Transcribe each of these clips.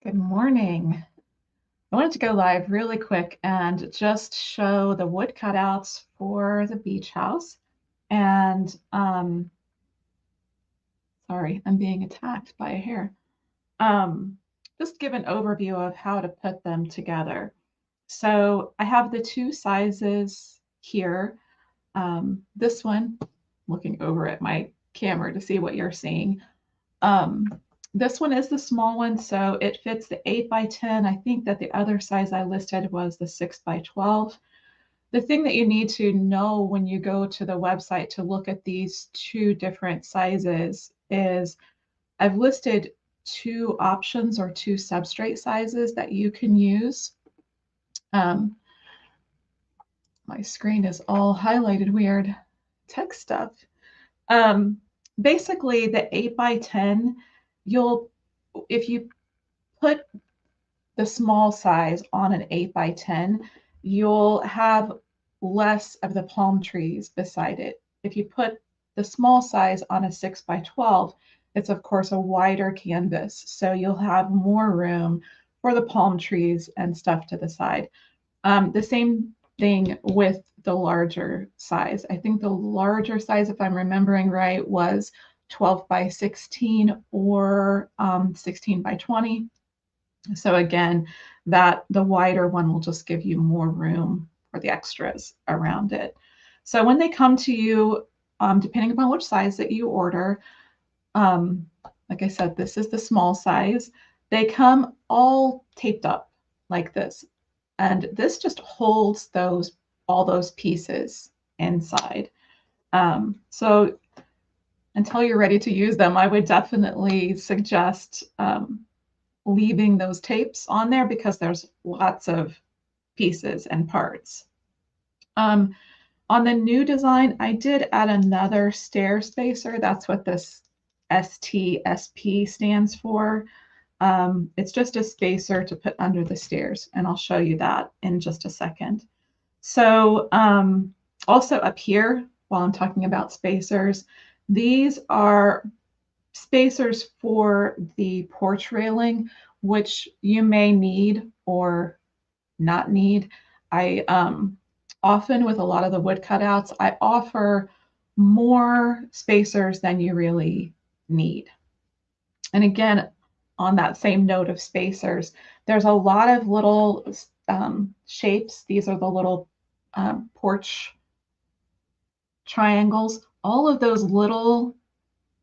Good morning. I wanted to go live really quick and just show the wood cutouts for the beach house. And sorry, I'm being attacked by a hare. Just give an overview of how to put them together. So I have the two sizes here. This one, looking over at my camera to see what you're seeing. Um, this one is the small one, so it fits the 8 by 10. I think that the other size I listed was the 6 by 12. The thing that you need to know when you go to the website to look at these two different sizes is I've listed two options or two substrate sizes that you can use. My screen is all highlighted weird tech stuff. Basically, the 8 by 10, if you put the small size on an 8 by 10, you'll have less of the palm trees beside it. If you put the small size on a 6 by 12, it's of course a wider canvas, so you'll have more room for the palm trees and stuff to the side. The same thing with the larger size. I think the larger size, if I'm remembering right, was 12 by 16 or 16 by 20. So again, the wider one will just give you more room for the extras around it. So when they come to you, depending upon which size that you order, like I said, this is the small size. They come all taped up like this. And this just holds all those pieces inside. So until you're ready to use them, I would definitely suggest leaving those tapes on there because there's lots of pieces and parts. On the new design, I did add another stair spacer. That's what this STSP stands for. It's just a spacer to put under the stairs, and I'll show you that in just a second. So also up here, while I'm talking about spacers, these are spacers for the porch railing, which you may need or not need. I often, with a lot of the wood cutouts, I offer more spacers than you really need. And again, on that same note of spacers, there's a lot of little shapes. These are the little porch triangles. All of those little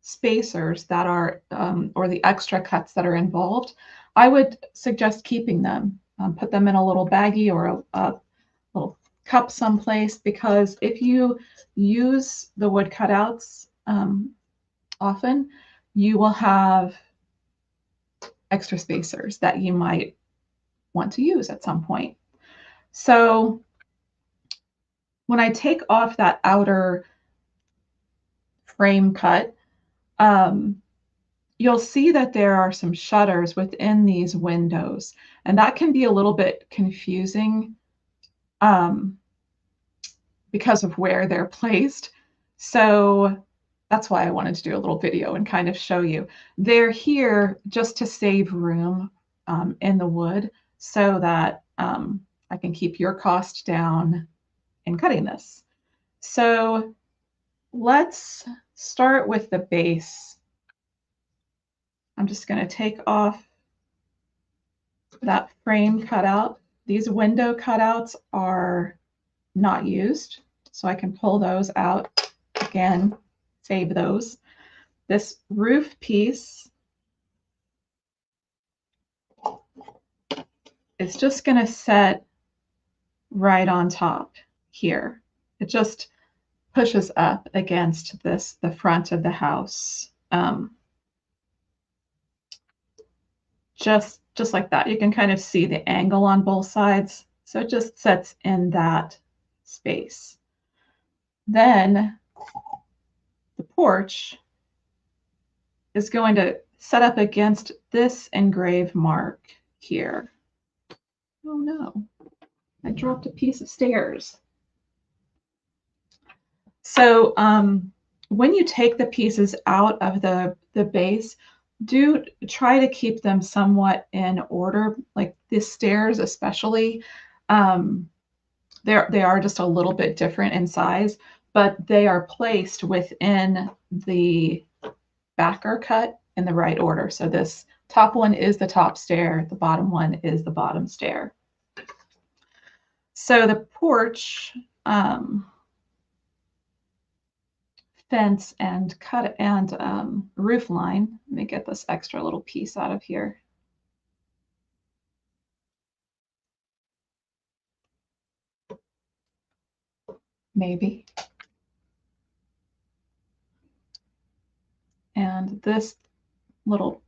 spacers that are, or the extra cuts that are involved, I would suggest keeping them. Put them in a little baggie or a little cup someplace, because if you use the wood cutouts often, you will have extra spacers that you might want to use at some point. So when I take off that outer frame cut, you'll see that there are some shutters within these windows, and that can be a little bit confusing because of where they're placed. So that's why I wanted to do a little video and kind of show you. They're here just to save room in the wood so that I can keep your cost down in cutting this. So let's start with the base. I'm just going to take off that frame cutout. These window cutouts are not used, so I can pull those out. Again, save those. This roof piece is just going to set right on top here. It just pushes up against the front of the house. Just like that. You can kind of see the angle on both sides. So it just sets in that space. Then the porch is going to set up against this engraved mark here. Oh no, I dropped a piece of stairs. So when you take the pieces out of the base, do try to keep them somewhat in order, like the stairs especially. Um, they are just a little bit different in size, but they are placed within the backer cut in the right order. So this top one is the top stair, the bottom one is the bottom stair. So the porch fence and cut and roof line. Let me get this extra little piece out of here. Maybe. And this little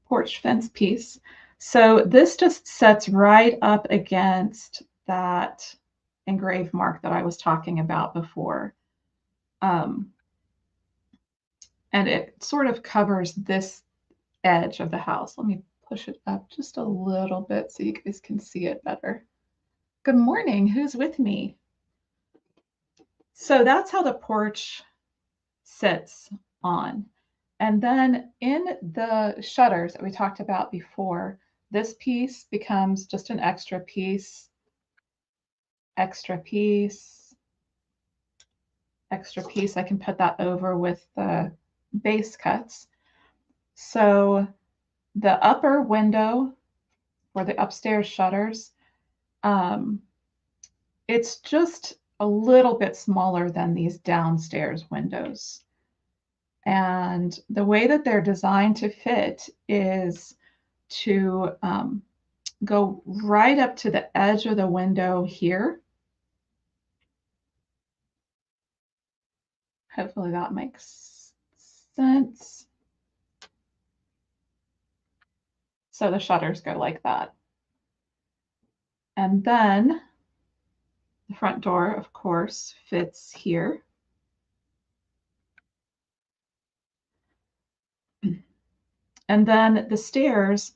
porch fence piece. So this just sets right up against that engraved mark that I was talking about before. And it sort of covers this edge of the house. Let me push it up just a little bit so you guys can see it better. Good morning. Who's with me? So that's how the porch sits on. And then in the shutters that we talked about before, this piece becomes just an extra piece, extra piece, extra piece. I can put that over with the base cuts. So the upper window for the upstairs shutters, it's just a little bit smaller than these downstairs windows. And the way that they're designed to fit is to go right up to the edge of the window here. Hopefully that makes sense. So the shutters go like that. And then the front door, of course, fits here. And then the stairs,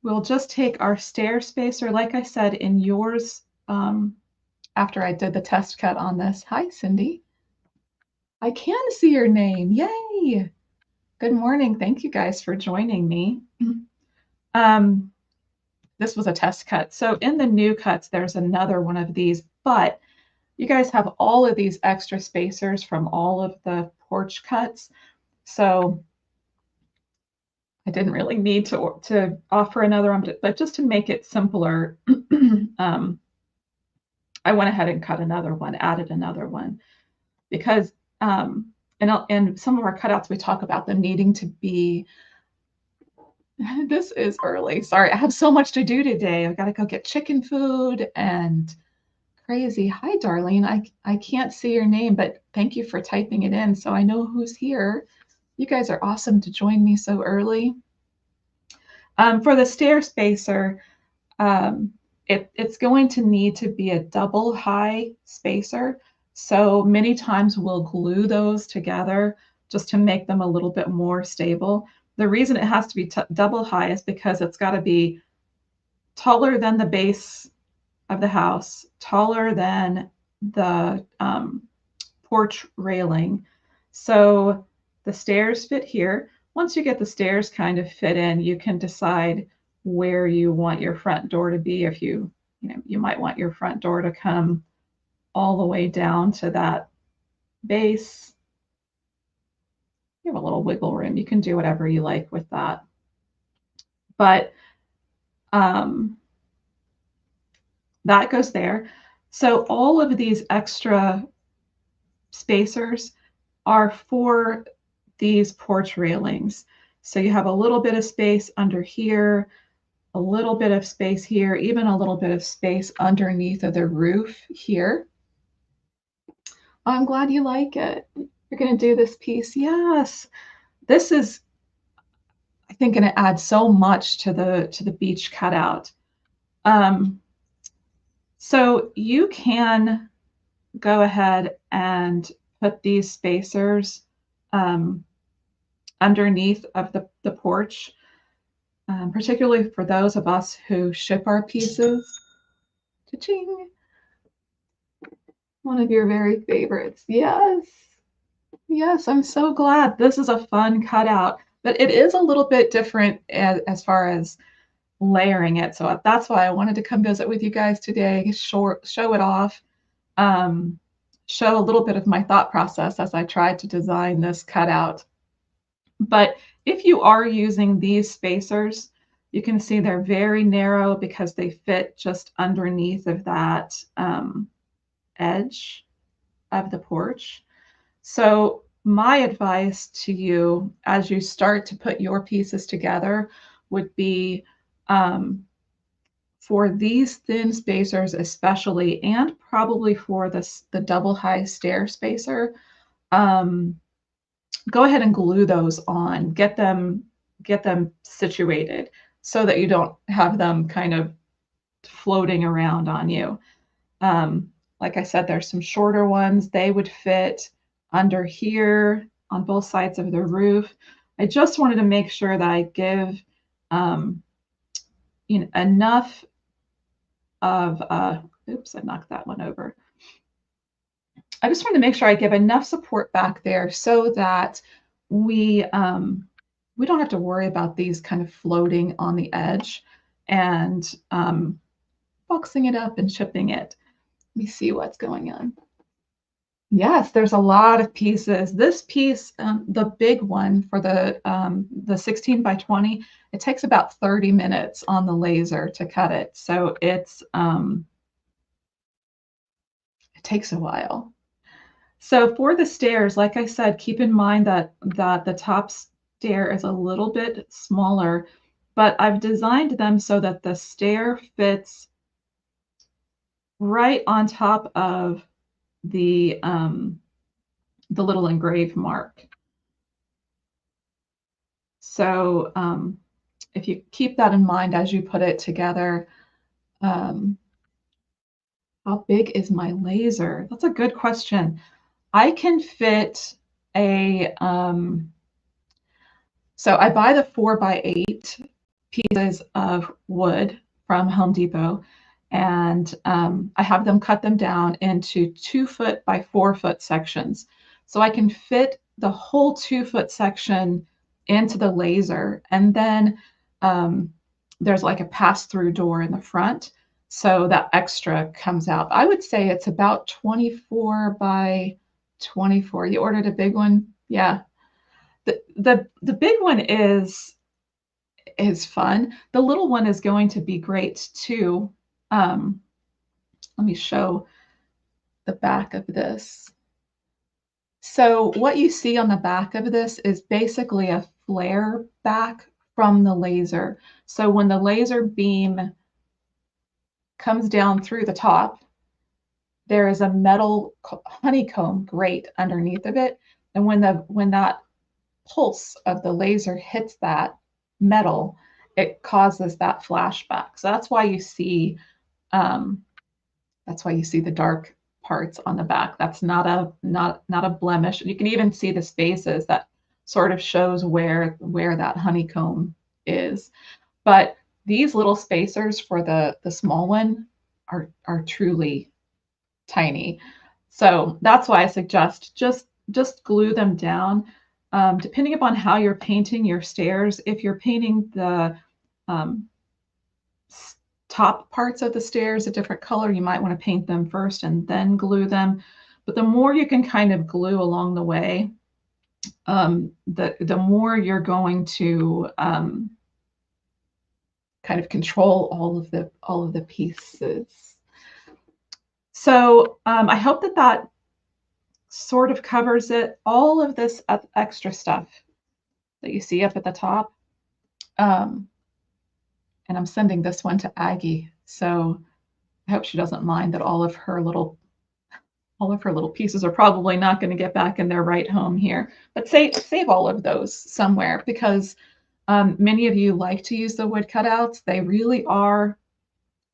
we'll just take our stair spacer, like I said, in yours, after I did the test cut on this. Hi, Cindy. I can see your name. Yay. Good morning. Thank you guys for joining me. This was a test cut. So in the new cuts, there's another one of these, but you guys have all of these extra spacers from all of the porch cuts. So I didn't really need to offer another one, but just to make it simpler, I went ahead and cut another one, added another one, because in some of our cutouts, we talk about them needing to be, this is early. Sorry, I have so much to do today. I got to go get chicken food and crazy. Hi, Darlene. I can't see your name, but thank you for typing it in so I know who's here. You guys are awesome to join me so early. For the stair spacer, it's going to need to be a double high spacer. So many times we'll glue those together just to make them a little bit more stable. The reason it has to be double high is because it's got to be taller than the base of the house, taller than the porch railing. So the stairs fit here. Once you get the stairs kind of fit in, you can decide where you want your front door to be. If you might want your front door to come all the way down to that base. You have a little wiggle room. You can do whatever you like with that. But that goes there. So all of these extra spacers are for these porch railings. So you have a little bit of space under here, a little bit of space here, even a little bit of space underneath of the roof here. I'm glad you like it. You're going to do this piece. Yes. This is, I think, going to add so much to the beach cutout. So you can go ahead and put these spacers underneath of the porch, particularly for those of us who ship our pieces. Cha-ching. One of your very favorites. Yes. Yes, I'm so glad. This is a fun cutout. but it is a little bit different as far as layering it. So that's why I wanted to come visit with you guys today, show it off, um, show a little bit of my thought process as I tried to design this cutout. But if you are using these spacers, you can see they're very narrow because they fit just underneath of that edge of the porch. So my advice to you as you start to put your pieces together would be for these thin spacers especially, and probably for the double high stair spacer, um, go ahead and glue those on. Get them situated so that you don't have them kind of floating around on you. Like I said, there's some shorter ones. They would fit under here on both sides of the roof. I just wanted to make sure that I give enough of, oops, I knocked that one over. I just wanted to make sure I give enough support back there so that we don't have to worry about these kind of floating on the edge and boxing it up and shipping it. Let me see what's going on. Yes, there's a lot of pieces. This piece, the big one for the 16 by 20, it takes about 30 minutes on the laser to cut it. So it takes a while. So for the stairs, like I said, keep in mind that the top stair is a little bit smaller, but I've designed them so that the stair fits right on top of the little engrave mark. So if you keep that in mind as you put it together, how big is my laser? That's a good question. I can fit a, so I buy the 4x8 pieces of wood from Home Depot, and I have them cut them down into 2-foot by 4-foot sections. So I can fit the whole 2-foot section into the laser, and then there's like a pass-through door in the front, so that extra comes out. I would say it's about 24 by 24. You ordered a big one? Yeah. The big one is fun. The little one is going to be great too. Let me show the back of this. So what you see on the back of this is basically a flare back from the laser. So when the laser beam comes down through the top, there is a metal honeycomb grate underneath of it. And when that pulse of the laser hits that metal, it causes that flashback. So that's why you see the dark parts on the back. That's not a blemish. You can even see the spaces that sort of shows where that honeycomb is. But these little spacers for the small one are truly tiny. So that's why I suggest just glue them down. Depending upon how you're painting your stairs, if you're painting the top parts of the stairs a different color, you might want to paint them first and then glue them. But the more you can kind of glue along the way, the more you're going to kind of control all of the pieces. So I hope that sort of covers it. All of this extra stuff that you see up at the top. And I'm sending this one to Aggie. So I hope she doesn't mind that all of her little pieces are probably not going to get back in their right home here. But save all of those somewhere, because many of you like to use the wood cutouts. They really are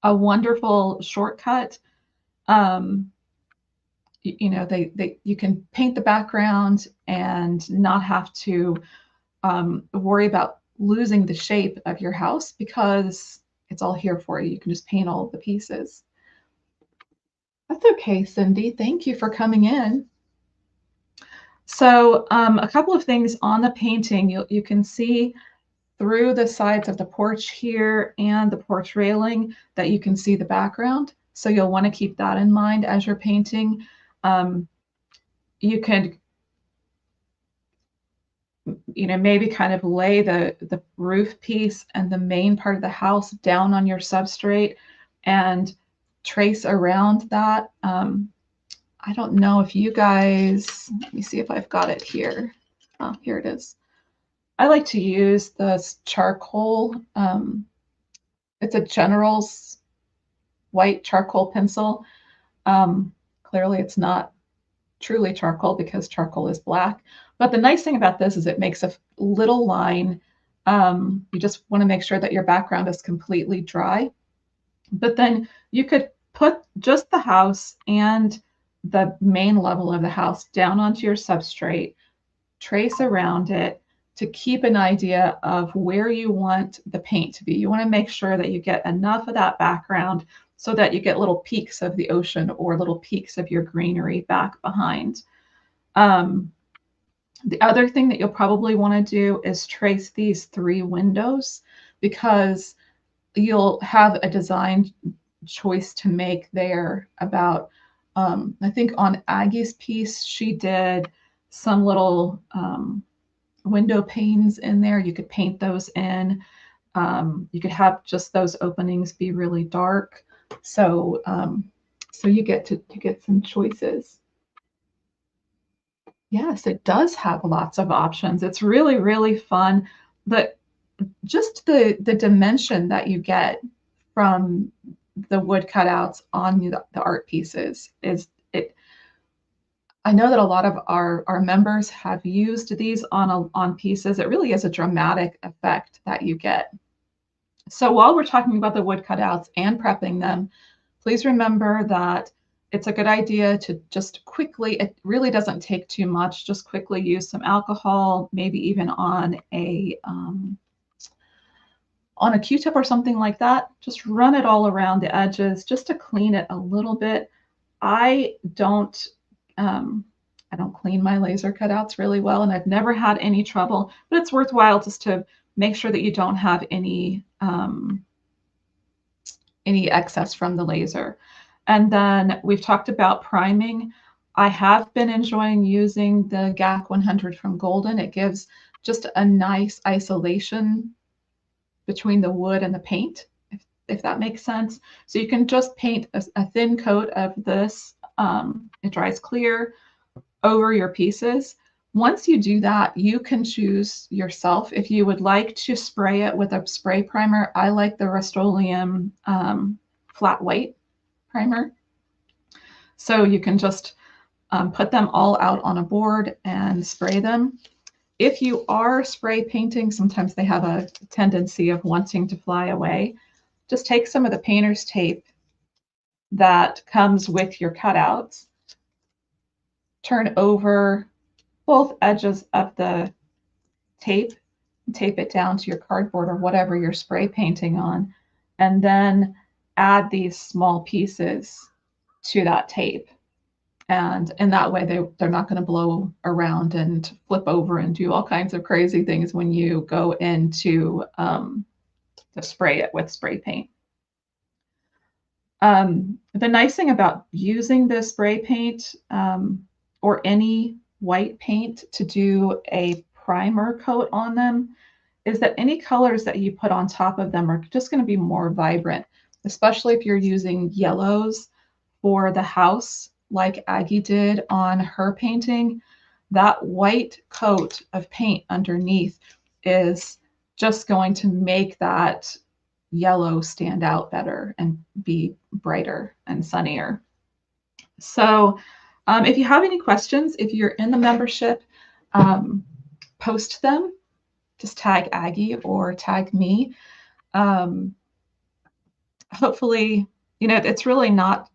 a wonderful shortcut. You can paint the background and not have to worry about losing the shape of your house, because it's all here for you. You can just paint all of the pieces. That's okay, Cindy. Thank you for coming in. So a couple of things on the painting, you can see through the sides of the porch here and the porch railing that you can see the background. So you'll want to keep that in mind as you're painting. You could, maybe kind of lay the roof piece and the main part of the house down on your substrate and trace around that. I don't know if you guys, let me see if I've got it here. Oh, here it is. I like to use this charcoal. It's a General's white charcoal pencil. Clearly it's not truly charcoal because charcoal is black. But the nice thing about this is it makes a little line. You just want to make sure that your background is completely dry. But then you could put just the house and the main level of the house down onto your substrate, trace around it to keep an idea of where you want the paint to be. You want to make sure that you get enough of that background so that you get little peaks of the ocean or little peaks of your greenery back behind. The other thing that you'll probably want to do is trace these 3 windows because you'll have a design choice to make there about, I think on Aggie's piece, she did some little window panes in there. You could paint those in. You could have just those openings be really dark. So, so you get some choices. Yes, it does have lots of options. It's really, really fun. But just the dimension that you get from the wood cutouts on the art pieces is it. I know that a lot of our members have used these on pieces. It really is a dramatic effect that you get. So while we're talking about the wood cutouts and prepping them, please remember that it's a good idea to just quickly, it really doesn't take too much, just quickly use some alcohol, maybe even on a Q-tip or something like that. Just run it all around the edges just to clean it a little bit. I don't clean my laser cutouts really well, and I've never had any trouble, but it's worthwhile just to make sure that you don't have any excess from the laser. And then we've talked about priming. I have been enjoying using the GAC 100 from Golden. It gives just a nice isolation between the wood and the paint, if that makes sense. So you can just paint a thin coat of this. It dries clear over your pieces. Once you do that, you can choose yourself if you would like to spray it with a spray primer. I like the Rust-Oleum flat white primer. So you can just put them all out on a board and spray them. If you are spray painting, sometimes they have a tendency of wanting to fly away. Just take some of the painter's tape that comes with your cutouts, turn over both edges of the tape, tape it down to your cardboard or whatever you're spray painting on, and then add these small pieces to that tape. And in that way, they're not going to blow around and flip over and do all kinds of crazy things when you go into to spray it with spray paint. The nice thing about using the spray paint or any white paint to do a primer coat on them is that any colors that you put on top of them are just going to be more vibrant, especially if you're using yellows for the house like Aggie did on her painting. That white coat of paint underneath is just going to make that yellow stand out better and be brighter and sunnier. So if you have any questions, if you're in the membership, post them. Just tag Aggie or tag me. Hopefully, it's really not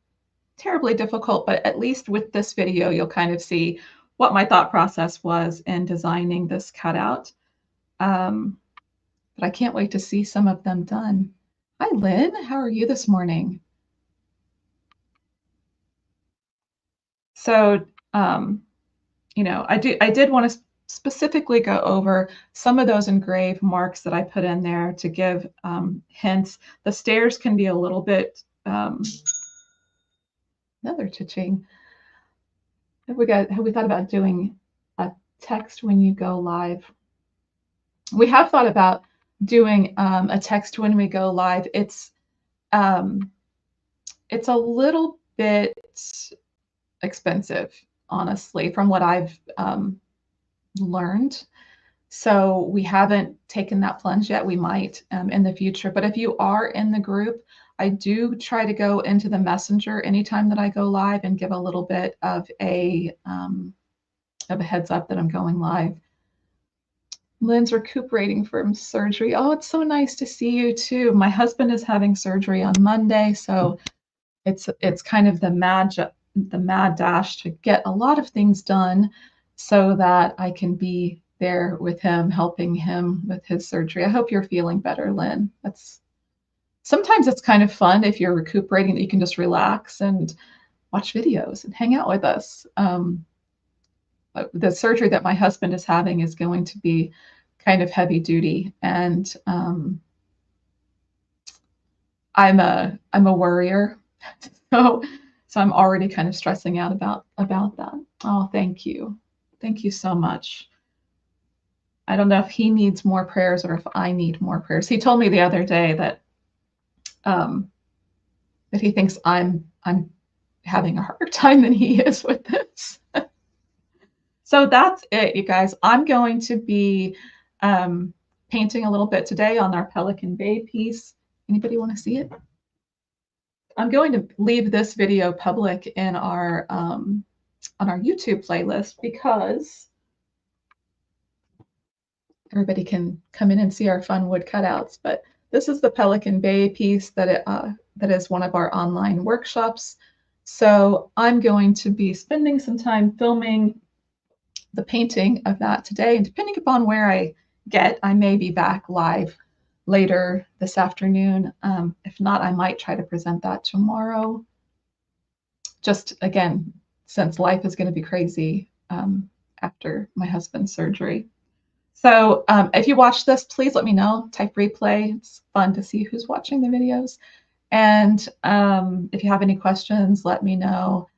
terribly difficult, but at least with this video, you'll kind of see what my thought process was in designing this cutout. But I can't wait to see some of them done. Hi, Lynn. How are you this morning? So I did want to specifically go over some of those engraved marks that I put in there to give hints. The stairs can be a little bit, another cha-ching. Have we thought about doing a text when you go live? We have thought about doing a text when we go live. It's a little bit expensive, honestly, from what I've learned. So we haven't taken that plunge yet. We might in the future. But if you are in the group, I do try to go into the messenger anytime that I go live and give a little bit of a heads up that I'm going live. Lynn's recuperating from surgery. Oh, it's so nice to see you too. My husband is having surgery on Monday, so it's kind of the mad dash to get a lot of things done so that I can be there with him, helping him with his surgery. I hope you're feeling better, Lynn. Sometimes it's kind of fun if you're recuperating that you can just relax and watch videos and hang out with us. The surgery that my husband is having is going to be kind of heavy duty, and I'm a worrier, so I'm already kind of stressing out about that. Oh, thank you so much. I don't know if he needs more prayers or if I need more prayers. He told me the other day that that he thinks I'm having a harder time than he is with this. So that's it, you guys. I'm going to be painting a little bit today on our Pelican Bay piece. Anybody want to see it? I'm going to leave this video public in our on our YouTube playlist because everybody can come in and see our fun wood cutouts. But this is the Pelican Bay piece that is one of our online workshops. So I'm going to be spending some time filming the painting of that today, and depending upon where I get, I may be back live later this afternoon. If not, I might try to present that tomorrow. Just again, since life is going to be crazy after my husband's surgery. So if you watch this, please let me know. Type replay. It's fun to see who's watching the videos. And if you have any questions, let me know.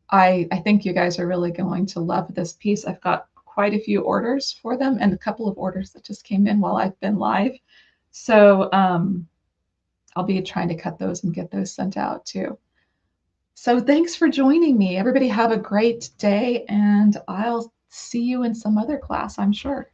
I think you guys are really going to love this piece. I've got quite a few orders for them and a couple of orders that just came in while I've been live. So I'll be trying to cut those and get those sent out too. So thanks for joining me. Everybody have a great day, and I'll see you in some other class, I'm sure.